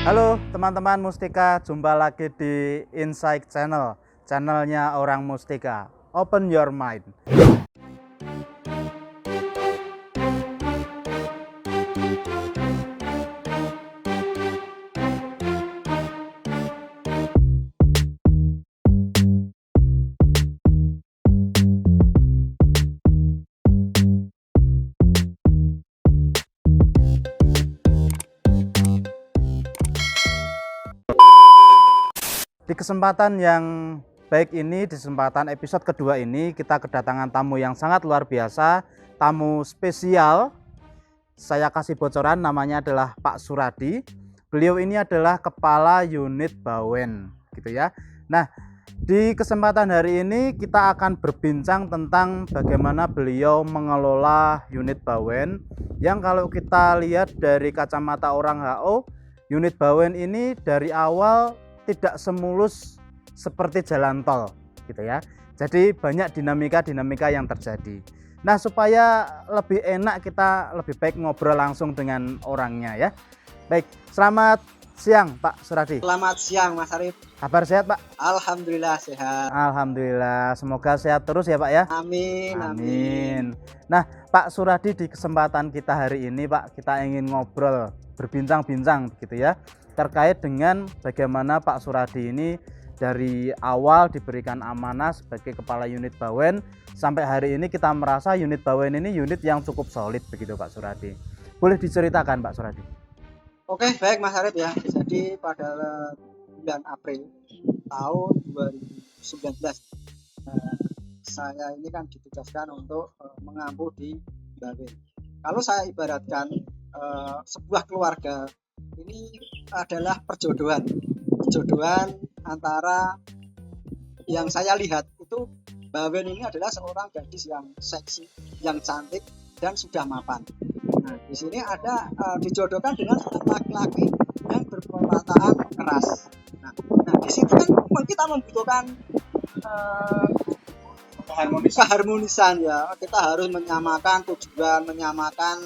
Halo teman-teman Mustika, jumpa lagi di Insight Channel, channelnya orang Mustika. Open your mind. Di kesempatan yang baik ini, di kesempatan episode kedua ini, kita kedatangan tamu yang sangat luar biasa, tamu spesial. Saya kasih bocoran, namanya adalah Pak Suradi. Beliau ini adalah Kepala Unit Bawen, gitu ya. Nah, di kesempatan hari ini kita akan berbincang tentang bagaimana beliau mengelola unit Bawen, yang kalau kita lihat dari kacamata orang HO, unit Bawen ini dari awal tidak semulus seperti jalan tol, gitu ya. Jadi banyak dinamika yang terjadi. Nah, supaya lebih enak, kita lebih baik ngobrol langsung dengan orangnya ya. Baik, selamat siang Pak Suradi. Selamat siang Mas Arif. Kabar sehat Pak? Alhamdulillah sehat. Alhamdulillah, semoga sehat terus ya Pak ya. Amin. Nah Pak Suradi, di kesempatan kita hari ini Pak, kita ingin ngobrol, berbincang-bincang gitu ya, terkait dengan bagaimana Pak Suradi ini dari awal diberikan amanah sebagai Kepala Unit Bawen, sampai hari ini kita merasa unit Bawen ini unit yang cukup solid begitu Pak Suradi. Boleh diceritakan Pak Suradi? Oke, baik Mas Arif ya. Jadi pada bulan April tahun 2019 saya ini kan ditugaskan untuk mengampu di Bawen. Kalau saya ibaratkan sebuah keluarga ini adalah perjodohan antara, yang saya lihat itu Bawen ini adalah seorang gadis yang seksi, yang cantik dan sudah mapan. Nah, di sini ada dijodohkan dengan seorang laki-laki yang berperkataan keras. Nah, di sini kan kita membutuhkan keharmonisan ya. Kita harus menyamakan tujuan, menyamakan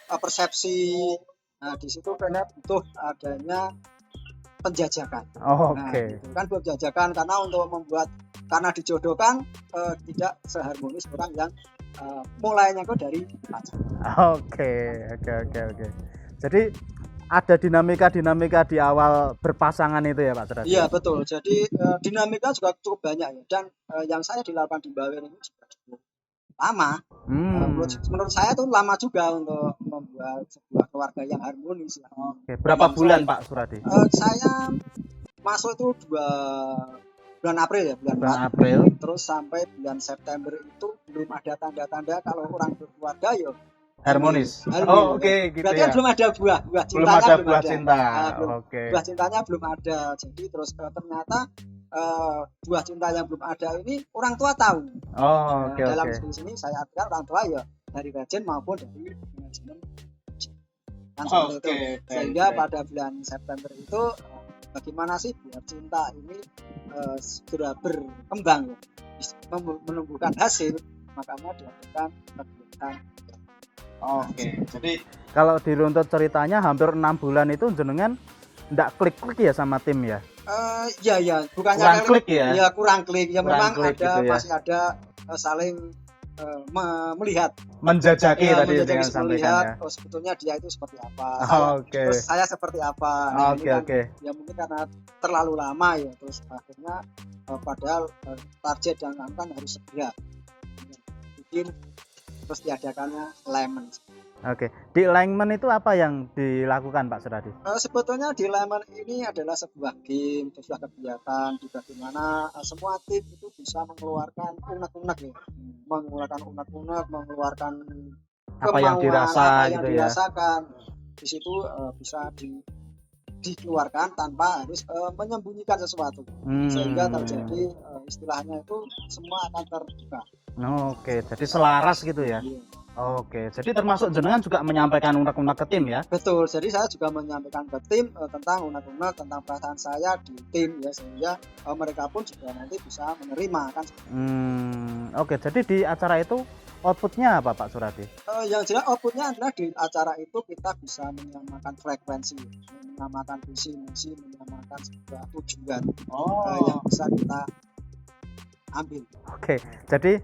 persepsi. Nah, di situ karena butuh adanya penjajakan. Oke. Nah, kan penjajakan karena dijodohkan tidak seharmonis orang yang mulainya kok dari pacaran. Oke. Jadi ada dinamika di awal berpasangan itu ya Pak Suradi? Iya betul. Jadi dinamika juga cukup banyak ya. Dan yang saya dilakukan di Bawen ini juga cukup lama. Menurut saya itu lama juga untuk membuat sebuah keluarga yang harmonis. Ya. Oke. Berapa bulan Pak Suradi? Saya masuk itu bulan April ya, bulan April. Terus sampai bulan September itu belum ada tanda-tanda kalau orang berkeluarga ya harmonis. Oh, oke, gitu berarti ya. belum ada buah cintanya. Belum ada buah cinta. Oke. Buah cintanya belum ada. Jadi terus ternyata buah cinta yang belum ada ini orang tua tahu. Oke. Dalam sini saya artikan orang tua ya dari rajin maupun dari manajemen. Kan seperti itu. Sehingga pada bulan September itu bagaimana sih buah cinta ini segera berkembang ya, menumbuhkan hasil, makanya dilakukan kegiatan. Oke. Jadi kalau diruntut ceritanya hampir 6 bulan itu jenengan ndak klik-klik ya sama tim ya? Ya, bukannya kurang klik ya? Ya kurang klik. Ya kurang memang klik ada gitu ya? Masih ada saling melihat, menjajaki ya, tadi dengan sampaikan ya. Sebetulnya dia itu seperti apa, Terus saya seperti apa. Oke. Ya mungkin karena terlalu lama ya, terus akhirnya padahal target yang kan harus segera bikin, terus diadakannya alignment. Oke, di alignment itu apa yang dilakukan Pak Suradi? Sebetulnya di alignment ini adalah sebuah game, sebuah kegiatan di bagaimana semua tim itu bisa mengeluarkan unek-unek ya, mengeluarkan apa yang dirasa yang gitu dirasakan. Di situ bisa dikeluarkan tanpa harus menyembunyikan sesuatu, sehingga terjadi istilahnya itu semua akan terbuka. Oke, jadi selaras gitu ya. Oke, jadi termasuk jenengan juga menyampaikan unek-unek ke tim ya? Betul, jadi saya juga menyampaikan ke tim tentang unek-unek, tentang perasaan saya di tim ya, sehingga mereka pun juga nanti bisa menerima kan. Oke, jadi di acara itu outputnya apa Pak Suradi? Yang jelas outputnya adalah di acara itu kita bisa menyamakan frekuensi, menyamakan visi misi, menyamakan sebuah tujuan yang bisa kita ambil. Oke, jadi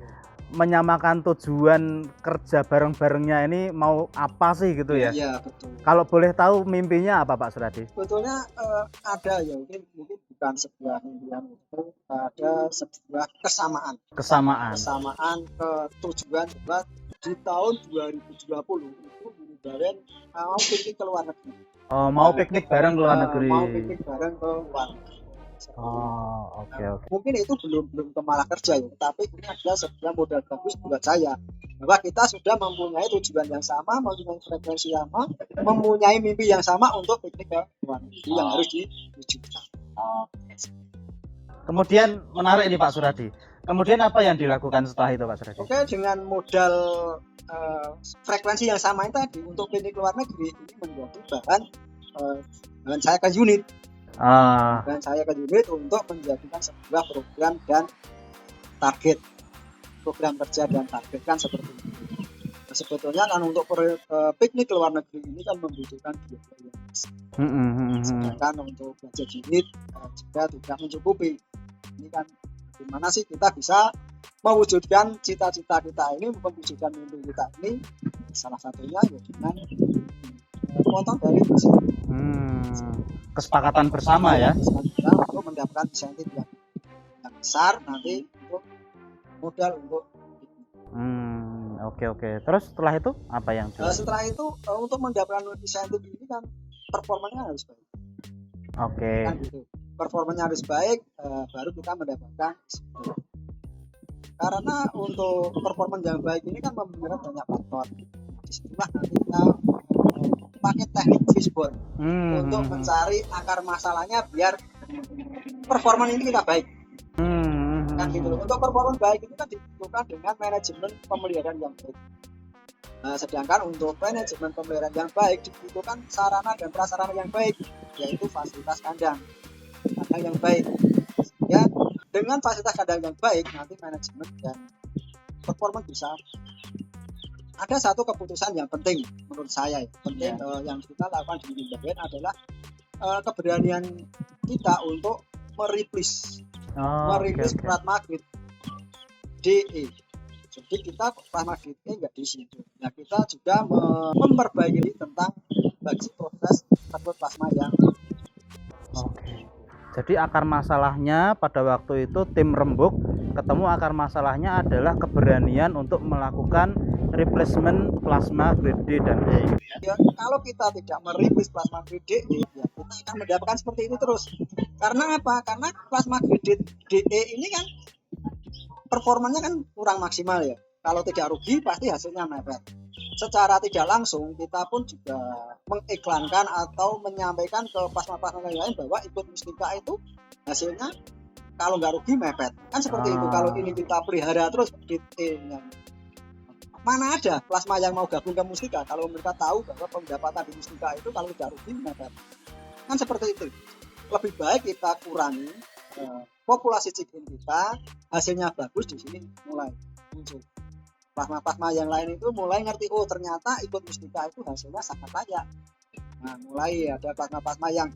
menyamakan tujuan kerja bareng-barengnya ini mau apa sih gitu ya? Iya betul. Kalau boleh tahu mimpinya apa Pak Suradi? Sebetulnya ada ya, mungkin bukan sebuah mimpian, itu ada sebuah kesamaan ke tujuan bahwa di tahun 2020 itu Bumi mau piknik ke luar negeri. Mau piknik bareng ke luar negeri. Mau piknik bareng ke luar negeri. Oke. Mungkin itu belum ke malah kerja ya, tapi ini adalah sebuah modal bagus buat saya bahwa kita sudah mempunyai tujuan yang sama, mempunyai frekuensi yang sama, mempunyai mimpi yang sama untuk piknik ke luar negeri yang harus diwujudkan. Kemudian menarik ini Pak Suradi. Kemudian apa yang dilakukan setelah itu Pak Suradi? Oke, dengan modal frekuensi yang sama itu tadi untuk piknik luar negeri ini menjadi bahan saya ke unit. Dan saya ke unit untuk menjadikan sebuah program dan target, program kerja dan target kan seperti itu. Nah, sebetulnya kan untuk piknik ke luar negeri ini kan membutuhkan biaya yang besar. Sedangkan untuk budget unit juga tidak mencukupi. Ini kan gimana sih kita bisa mewujudkan cita-cita kita ini, mewujudkan mimpi kita ini, salah satunya ya dengan potong dari visi. Kesepakatan bersama ya. Untuk mendapatkan insentif yang besar nanti untuk modal untuk Oke. Terus setelah itu apa yang setelah itu untuk mendapatkan insentif ini kan performanya harus baik. Kan gitu. Performanya harus baik, baru kita mendapatkan insentif. Karena untuk performa yang baik ini kan membutuhkan banyak faktor. Disitulah nanti kita pakai teknik fishbone untuk mencari akar masalahnya biar performa ini kita baik. Kan gitu. Untuk performa baik itu kan dibutuhkan dengan manajemen pemeliharaan yang baik. Nah, sedangkan untuk manajemen pemeliharaan yang baik dibutuhkan sarana dan prasarana yang baik, yaitu fasilitas kandang yang baik. Ya, dengan fasilitas kandang yang baik nanti manajemen dan performa bisa. Ada satu keputusan yang penting menurut saya yang kita lakukan di Limbah adalah keberanian kita untuk meriplis plasma grid DE. Jadi kita plasma grid E nggak di situ. Nah, kita juga memperbaiki tentang bagi proses tersebut plasma yang. Jadi akar masalahnya pada waktu itu tim rembuk ketemu akar masalahnya adalah keberanian untuk melakukan replacement plasma grade D dan E. Ya, kalau kita tidak meriplis plasma grade D, ya kita akan mendapatkan seperti itu terus. Karena apa? Karena plasma grade DE ini kan performanya kan kurang maksimal ya. Kalau tidak rugi pasti hasilnya mepet. Secara tidak langsung kita pun juga mengiklankan atau menyampaikan ke plasma-plasma yang lain bahwa ikut Mustika itu hasilnya kalau nggak rugi mepet. Kan seperti itu. Kalau ini kita pelihara terus DE-nya. Mana ada plasma yang mau gabung ke Mustika kalau mereka tahu bahwa pendapatan di Mustika itu kalau tidak rugi mepet. Kan seperti itu. Lebih baik kita kurangi populasi chicken kita, hasilnya bagus, di sini mulai muncul. Plasma-plasma yang lain itu mulai ngerti, oh ternyata ikut Mustika itu hasilnya sangat layak. Nah, mulai ada plasma-plasma yang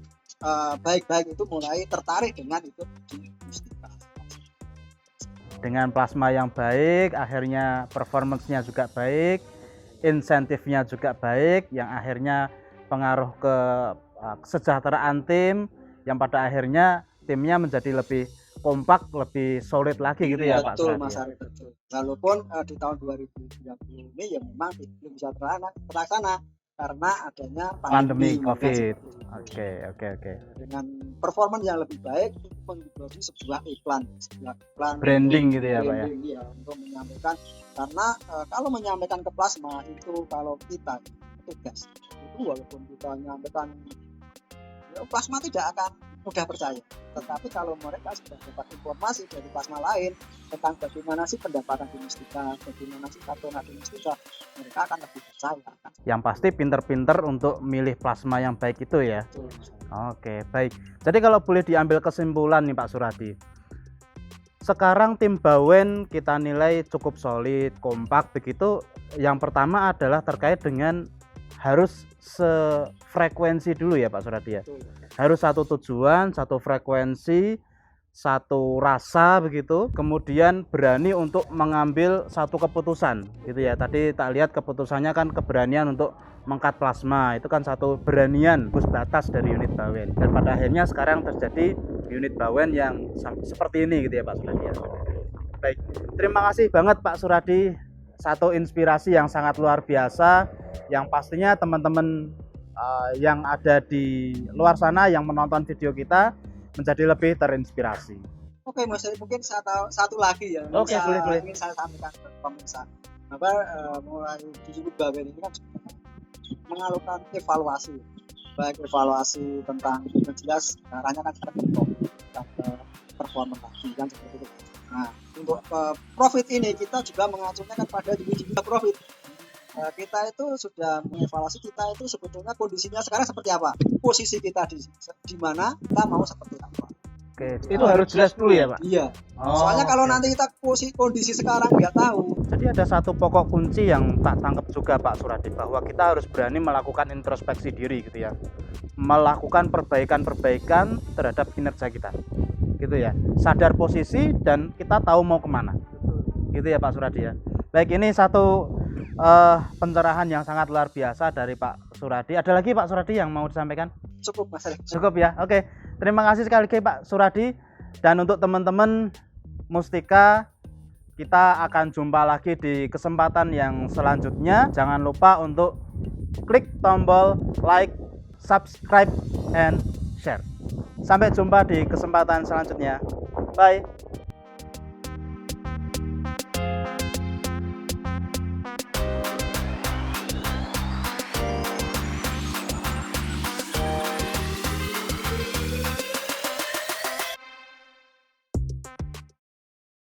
baik-baik itu mulai tertarik dengan ikut di Mustika. Dengan plasma yang baik, akhirnya performance-nya juga baik, insentifnya juga baik, yang akhirnya pengaruh ke kesejahteraan tim, yang pada akhirnya timnya menjadi lebih kompak, lebih solid lagi gitu ya Pak. Betul Mas Arif, betul. Walaupun di tahun 2020 ini ya memang belum bisa terlaksana karena adanya pandemi COVID. Oke. Dengan performa yang lebih baik itu menjadi sebuah iklan branding gitu ya Pak ya. Ya, untuk menyampaikan karena kalau menyampaikan ke plasma itu kalau kita tugas itu walaupun kita menyampaikan ya, plasma tidak akan mudah percaya. Tetapi kalau mereka sudah dapat informasi dari plasma lain tentang bagaimana sih pendapatan di Mustika, bagaimana sih kartona di Mustika, mereka akan lebih percaya. Yang pasti pinter-pinter untuk milih plasma yang baik itu ya. Betul. Oke, baik. Jadi kalau boleh diambil kesimpulan nih Pak Suradi, Sekarang tim Bawen kita nilai cukup solid, kompak begitu. Yang pertama adalah terkait dengan harus sefrekuensi dulu ya Pak Suradi ya. Harus satu tujuan, satu frekuensi, satu rasa begitu. Kemudian berani untuk mengambil satu keputusan gitu ya. Tadi tak lihat keputusannya kan keberanian untuk mengkat plasma, itu kan satu beranian bus batas dari unit Bawen. Dan pada akhirnya sekarang terjadi unit Bawen yang seperti ini gitu ya Pak Suradi ya. Baik, terima kasih banget Pak Suradi, satu inspirasi yang sangat luar biasa yang pastinya teman-teman yang ada di luar sana yang menonton video kita menjadi lebih terinspirasi. Oke Mas, mungkin satu lagi ya. Oke, boleh. Ingin saya sampaikan ke pemirsa. Mulai di unit Bawen ini kan mengalukan evaluasi, baik evaluasi tentang yang jelas caranya kan seperti performa tadi kan seperti itu. Nah, untuk profit ini kita juga mengacunya kan pada juga profit. Kita itu sudah mengevaluasi kita itu sebetulnya kondisinya sekarang seperti apa, posisi kita di mana, kita mau seperti apa. Oke, itu harus jelas dulu ya Pak? Iya. Soalnya kalau nanti kita kondisi sekarang nggak tahu. Jadi ada satu pokok kunci yang tak tangkap juga Pak Suradi, bahwa kita harus berani melakukan introspeksi diri gitu ya. Melakukan perbaikan-perbaikan terhadap kinerja kita. Gitu ya. Sadar posisi dan kita tahu mau kemana. Gitu ya Pak Suradi ya. Baik, ini satu pencerahan yang sangat luar biasa dari Pak Suradi. Ada lagi Pak Suradi yang mau disampaikan? Cukup Mas. Cukup ya. Oke. Terima kasih sekali lagi Pak Suradi. Dan untuk teman-teman Mustika, kita akan jumpa lagi di kesempatan yang selanjutnya. Jangan lupa untuk klik tombol like, subscribe, and share. Sampai jumpa di kesempatan selanjutnya. Bye.